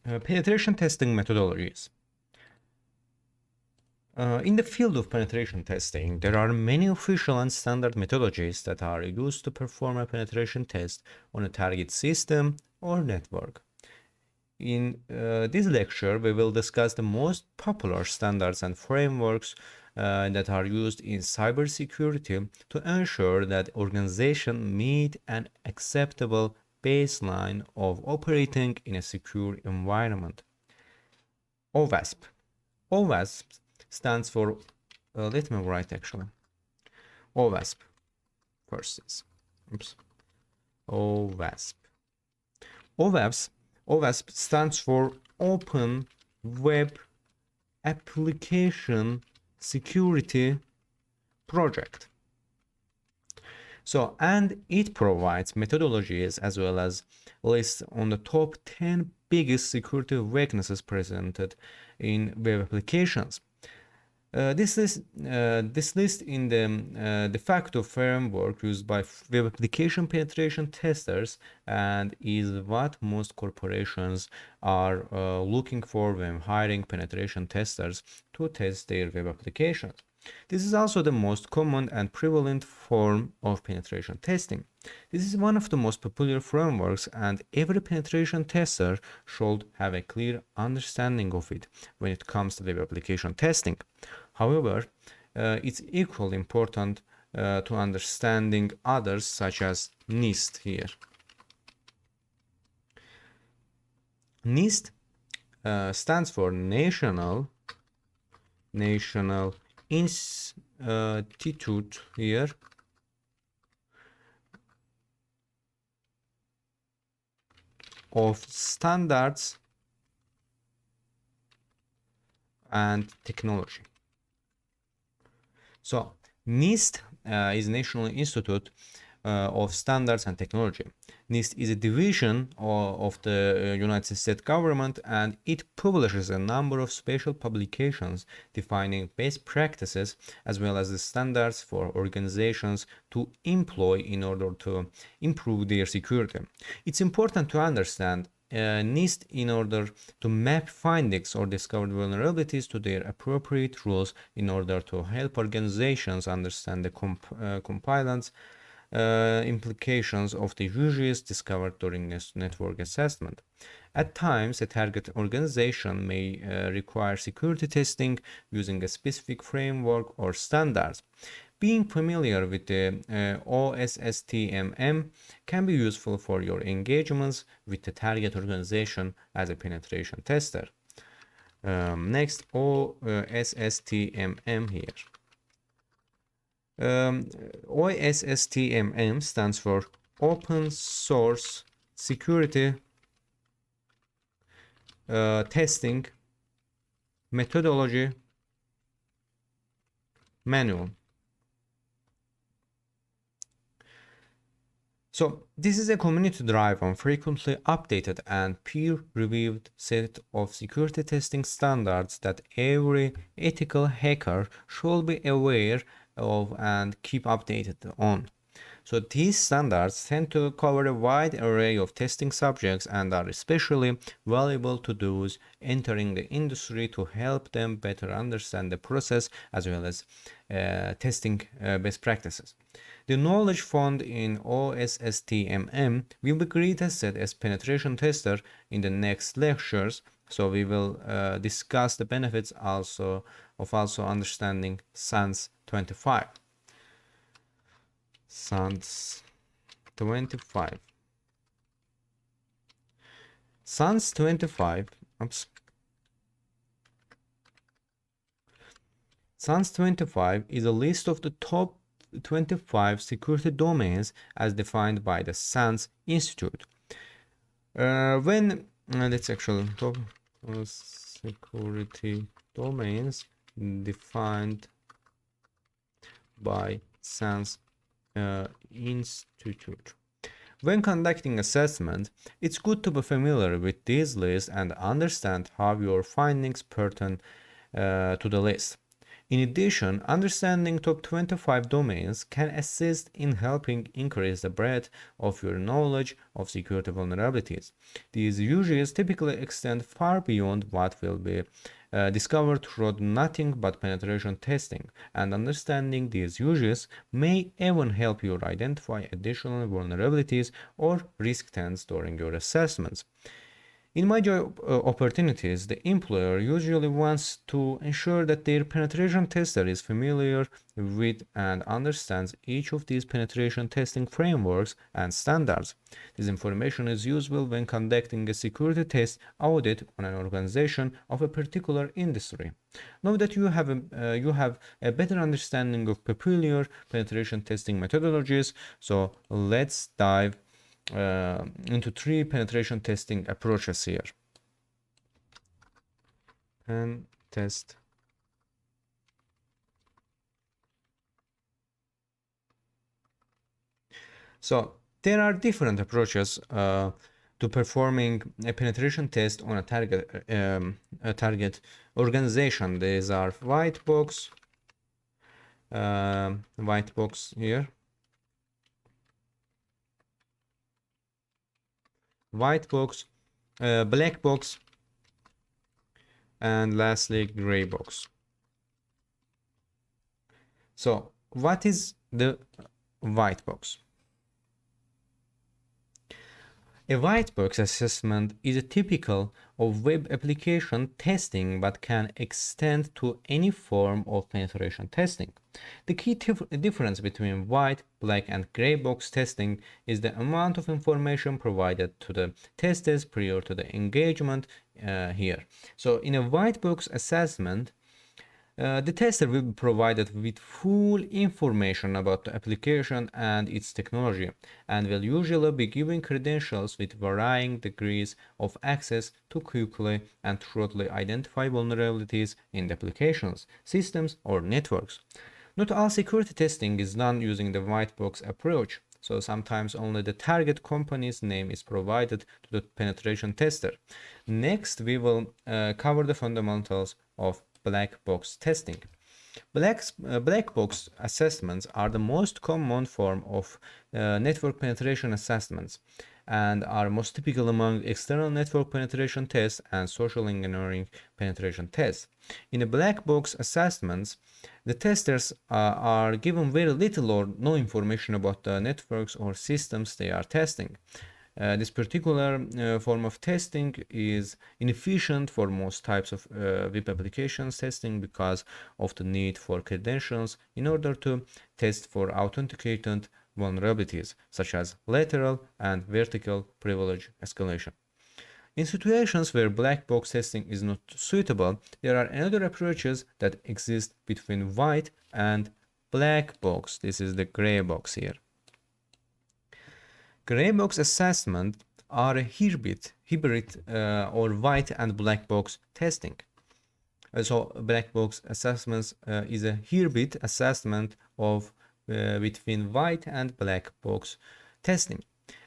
Penetration testing methodologies. In the field of penetration testing, there are many official and standard methodologies that are used to perform a penetration test on a target system or network. In this lecture, we will discuss the most popular standards and frameworks that are used in cybersecurity to ensure that organizations meet an acceptable baseline of operating in a secure environment. OWASP. OWASP stands for, let me write actually. OWASP first is, oops, OWASP. OWASP stands for Open Web Application Security Project. So, and it provides methodologies as well as lists on the top 10 biggest security weaknesses presented in web applications. This list in the de facto framework used by web application penetration testers and is what most corporations are looking for when hiring penetration testers to test their web applications. This is also the most common and prevalent form of penetration testing. This is one of the most popular frameworks, and every penetration tester should have a clear understanding of it when it comes to web application testing. However, it's equally important to understanding others such as NIST here. NIST stands for National Institute here of Standards and Technology. So NIST is National Institute of Standards and Technology. NIST is a division of the United States government, and it publishes a number of special publications defining best practices as well as the standards for organizations to employ in order to improve their security. It's important to understand NIST in order to map findings or discovered vulnerabilities to their appropriate rules in order to help organizations understand the compliance implications of the issues discovered during this network assessment. At times, a target organization may require security testing using a specific framework or standards. Being familiar with the OSSTMM can be useful for your engagements with the target organization as a penetration tester. Next, OSSTMM here. OSSTMM stands for Open Source Security Testing Methodology Manual. So this is a community-driven, frequently updated and peer-reviewed set of security testing standards that every ethical hacker should be aware of and keep updated on. So these standards tend to cover a wide array of testing subjects and are especially valuable to those entering the industry to help them better understand the process as well as testing best practices. The knowledge found in OSSTMM will be retested as penetration tester in the next lectures, so we will discuss the benefits also understanding SANS 25. SANS 25. SANS 25. SANS 25 is a list of the top 25 security domains as defined by the SANS Institute. Let's actually top security domains defined by SANS Institute. When conducting assessment, it's good to be familiar with this list and understand how your findings pertain to the list. In addition, understanding top 25 domains can assist in helping increase the breadth of your knowledge of security vulnerabilities. These uses typically extend far beyond what will be discovered through nothing but penetration testing, and understanding these uses may even help you identify additional vulnerabilities or risk trends during your assessments. In my job opportunities, the employer usually wants to ensure that their penetration tester is familiar with and understands each of these penetration testing frameworks and standards. This information is useful when conducting a security test audit on an organization of a particular industry. Now that you have a better understanding of peculiar penetration testing methodologies, so let's dive into 3 penetration testing approaches here. Pen test. So there are different approaches to performing a penetration test on a target organization. These are white box here, white box, black box, and lastly gray box. So what is the white box? A white box assessment is a typical of web application testing but can extend to any form of penetration testing. The key difference between white, black, and gray box testing is the amount of information provided to the testers prior to the engagement here. So in a white box assessment, the tester will be provided with full information about the application and its technology, and will usually be given credentials with varying degrees of access to quickly and thoroughly identify vulnerabilities in the applications, systems, or networks. Not all security testing is done using the white box approach, so sometimes only the target company's name is provided to the penetration tester. Next, we will cover the fundamentals of black box testing. Black box assessments are the most common form of network penetration assessments and are most typical among external network penetration tests and social engineering penetration tests. In the black box assessments, the testers are given very little or no information about the networks or systems they are testing. This particular form of testing is inefficient for most types of web applications testing because of the need for credentials in order to test for authenticated vulnerabilities, such as lateral and vertical privilege escalation. In situations where black box testing is not suitable, there are other approaches that exist between white and black box. This is the gray box here. Gray box assessment are a hybrid or white and black box testing. So black box assessments is a hybrid assessment of between white and black box testing,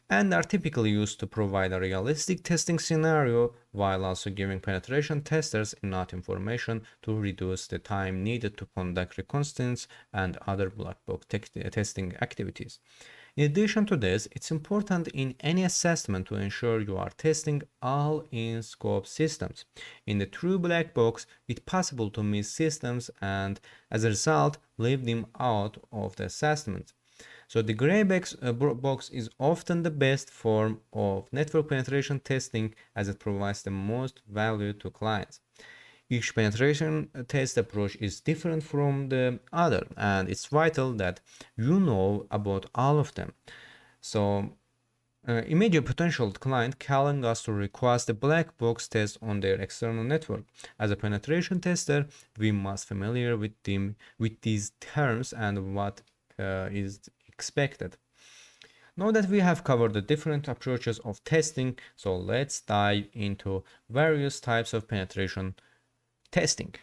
and are typically used to provide a realistic testing scenario while also giving penetration testers enough information to reduce the time needed to conduct reconnaissance and other black box testing activities. In addition to this, it's important in any assessment to ensure you are testing all in-scope systems. In the true black box, it's possible to miss systems and, as a result, leave them out of the assessment. So the gray box is often the best form of network penetration testing as it provides the most value to clients. Each penetration test approach is different from the other, and it's vital that you know about all of them. So imagine a potential client calling us to request a black box test on their external network. As a penetration tester, we must familiar with these terms and what is expected. Now that we have covered the different approaches of testing, so let's dive into various types of penetration testing.